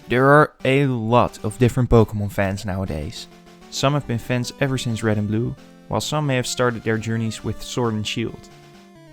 There are a lot of different Pokémon fans nowadays. Some have been fans ever since Red and Blue, while some may have started their journeys with Sword and Shield.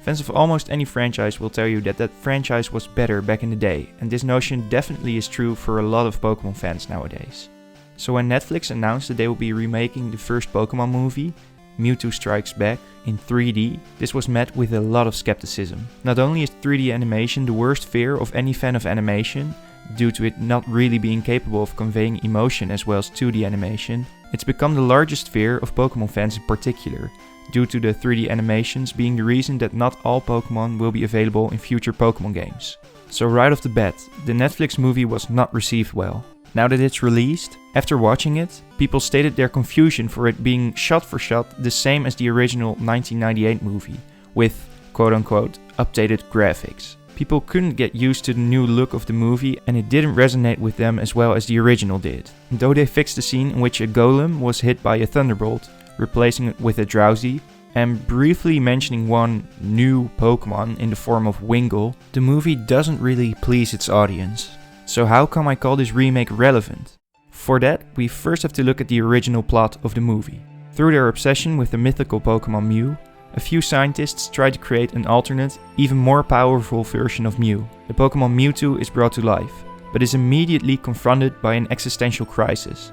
Fans of almost any franchise will tell you that that franchise was better back in the day, and this notion definitely is true for a lot of Pokémon fans nowadays. So when Netflix announced that they will be remaking the first Pokémon movie, Mewtwo Strikes Back, in 3D, this was met with a lot of skepticism. Not only is 3D animation the worst fear of any fan of animation, due to it not really being capable of conveying emotion as well as 2D animation, it's become the largest fear of Pokémon fans in particular, due to the 3D animations being the reason that not all Pokémon will be available in future Pokémon games. So right off the bat, the Netflix movie was not received well. Now that it's released, after watching it, people stated their confusion for it being shot for shot the same as the original 1998 movie, with quote-unquote updated graphics. People couldn't get used to the new look of the movie and it didn't resonate with them as well as the original did. Though they fixed the scene in which a golem was hit by a thunderbolt, replacing it with a Drowsy, and briefly mentioning one new Pokemon in the form of Wingull, the movie doesn't really please its audience. So how come I call this remake relevant? For that, we first have to look at the original plot of the movie. Through their obsession with the mythical Pokemon Mew, a few scientists try to create an alternate, even more powerful version of Mew. The Pokemon Mewtwo is brought to life, but is immediately confronted by an existential crisis.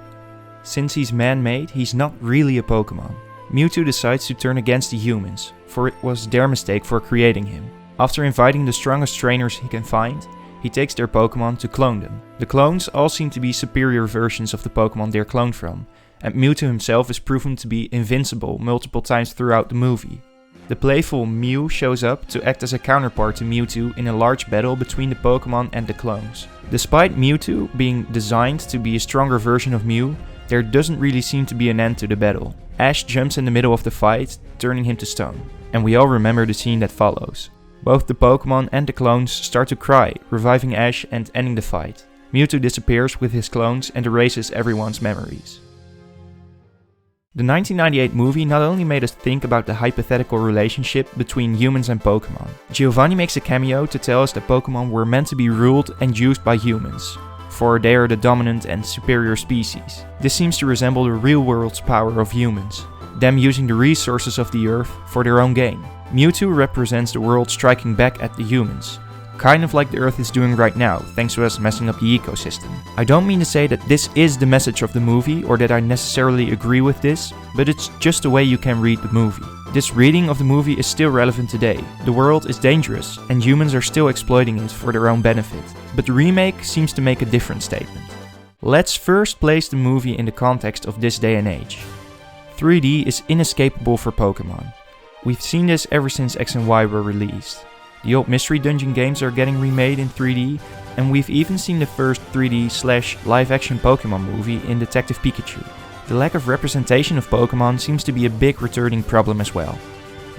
Since he's man-made, he's not really a Pokemon. Mewtwo decides to turn against the humans, for it was their mistake for creating him. After inviting the strongest trainers he can find, he takes their Pokemon to clone them. The clones all seem to be superior versions of the Pokemon they're cloned from, and Mewtwo himself is proven to be invincible multiple times throughout the movie. The playful Mew shows up to act as a counterpart to Mewtwo in a large battle between the Pokemon and the clones. Despite Mewtwo being designed to be a stronger version of Mew, there doesn't really seem to be an end to the battle. Ash jumps in the middle of the fight, turning him to stone, and we all remember the scene that follows. Both the Pokemon and the clones start to cry, reviving Ash and ending the fight. Mewtwo disappears with his clones and erases everyone's memories. The 1998 movie not only made us think about the hypothetical relationship between humans and Pokemon. Giovanni makes a cameo to tell us that Pokemon were meant to be ruled and used by humans, for they are the dominant and superior species. This seems to resemble the real world's power of humans, them using the resources of the earth for their own gain. Mewtwo represents the world striking back at the humans, kind of like the earth is doing right now, thanks to us messing up the ecosystem. I don't mean to say that this is the message of the movie or that I necessarily agree with this, but it's just the way you can read the movie. This reading of the movie is still relevant today. The world is dangerous and humans are still exploiting it for their own benefit. But the remake seems to make a different statement. Let's first place the movie in the context of this day and age. 3D is inescapable for Pokémon. We've seen this ever since X and Y were released. The old Mystery Dungeon games are getting remade in 3D, and we've even seen the first 3D/live-action Pokémon movie in Detective Pikachu. The lack of representation of Pokémon seems to be a big returning problem as well.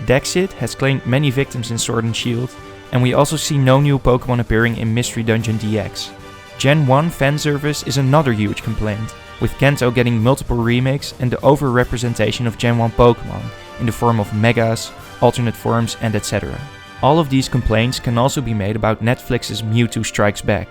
Dexit has claimed many victims in Sword and Shield, and we also see no new Pokémon appearing in Mystery Dungeon DX. Gen 1 fanservice is another huge complaint, with Kanto getting multiple remakes and the over-representation of Gen 1 Pokémon in the form of Megas, alternate forms and etc. All of these complaints can also be made about Netflix's Mewtwo Strikes Back.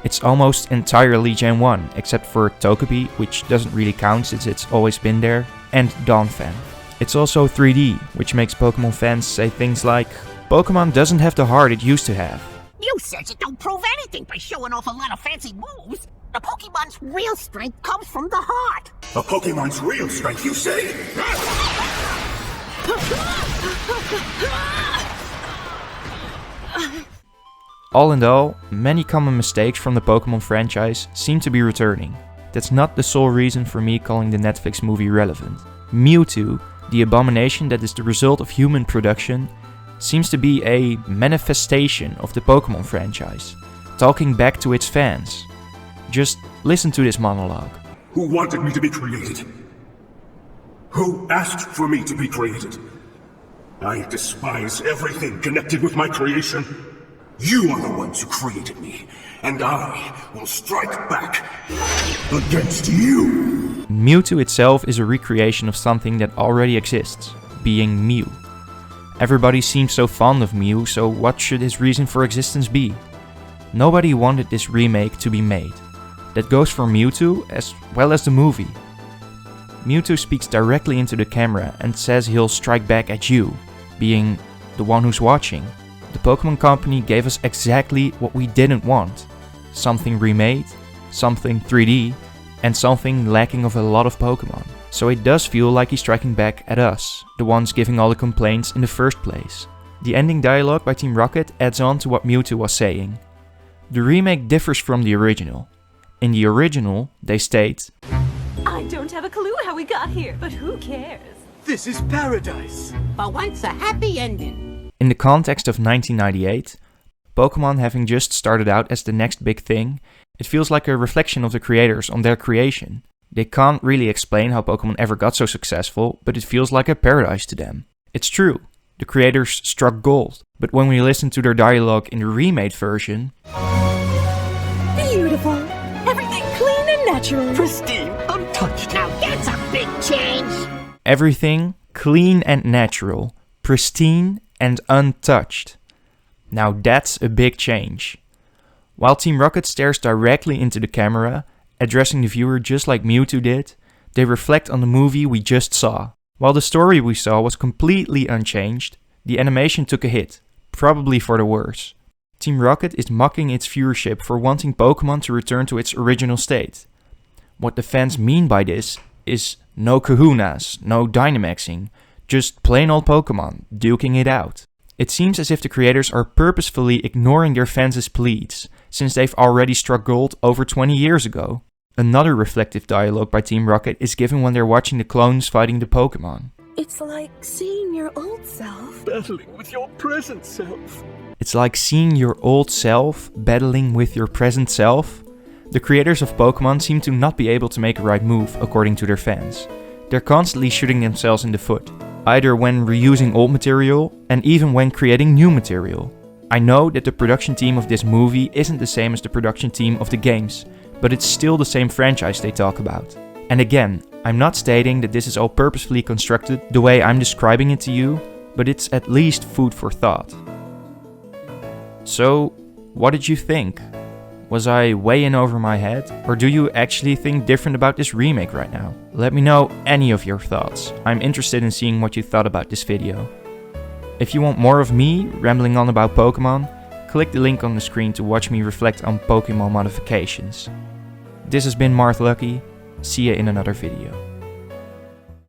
It's almost entirely Gen 1, except for Togepi, which doesn't really count since it's always been there, and Donphan. It's also 3D, which makes Pokemon fans say things like, Pokemon doesn't have the heart it used to have. You says it don't prove anything by showing off a lot of fancy moves. The Pokemon's real strength comes from the heart. A Pokemon's real strength, you say? All in all, many common mistakes from the Pokémon franchise seem to be returning. That's not the sole reason for me calling the Netflix movie relevant. Mewtwo, the abomination that is the result of human production, seems to be a manifestation of the Pokémon franchise, talking back to its fans. Just listen to this monologue. Who wanted me to be created? Who asked for me to be created? I despise everything connected with my creation. You are the ones who created me, and I will strike back against you. Mewtwo itself is a recreation of something that already exists, being Mew. Everybody seems so fond of Mew, so what should his reason for existence be? Nobody wanted this remake to be made. That goes for Mewtwo as well as the movie. Mewtwo speaks directly into the camera and says he'll strike back at you, being the one who's watching. The Pokémon Company gave us exactly what we didn't want. Something remade, something 3D, and something lacking of a lot of Pokémon. So it does feel like he's striking back at us, the ones giving all the complaints in the first place. The ending dialogue by Team Rocket adds on to what Mewtwo was saying. The remake differs from the original. In the original, they state, I don't have a clue how we got here, but who cares? This is paradise. For once, a happy ending. in the context of 1998, Pokémon having just started out as the next big thing, it feels like a reflection of the creators on their creation. They can't really explain how Pokémon ever got so successful, but it feels like a paradise to them. It's true, the creators struck gold, but when we listen to their dialogue in the remade version, Beautiful. Everything clean and natural. Pristine, untouched. Now that's a big change. everything clean and natural, pristine and untouched. Now that's a big change. While Team Rocket stares directly into the camera, addressing the viewer just like Mewtwo did, they reflect on the movie we just saw. While the story we saw was completely unchanged, the animation took a hit, probably for the worse. Team Rocket is mocking its viewership for wanting Pokémon to return to its original state. What the fans mean by this is no kahunas, no Dynamaxing, just plain old Pokémon, duking it out. It seems as if the creators are purposefully ignoring their fans' pleas, since they've already struck gold over 20 years ago. Another reflective dialogue by Team Rocket is given when they're watching the clones fighting the Pokémon. It's like seeing your old self. Battling with your present self. It's like seeing your old self battling with your present self. The creators of Pokémon seem to not be able to make a right move according to their fans. They're constantly shooting themselves in the foot, either when reusing old material and even when creating new material. I know that the production team of this movie isn't the same as the production team of the games, but it's still the same franchise they talk about. And again, I'm not stating that this is all purposefully constructed the way I'm describing it to you, but it's at least food for thought. So, what did you think? Was I way in over my head? Or do you actually think different about this remake right now? Let me know any of your thoughts. I'm interested in seeing what you thought about this video. If you want more of me rambling on about Pokémon, click the link on the screen to watch me reflect on Pokémon modifications. This has been Marth Lucky. See you in another video.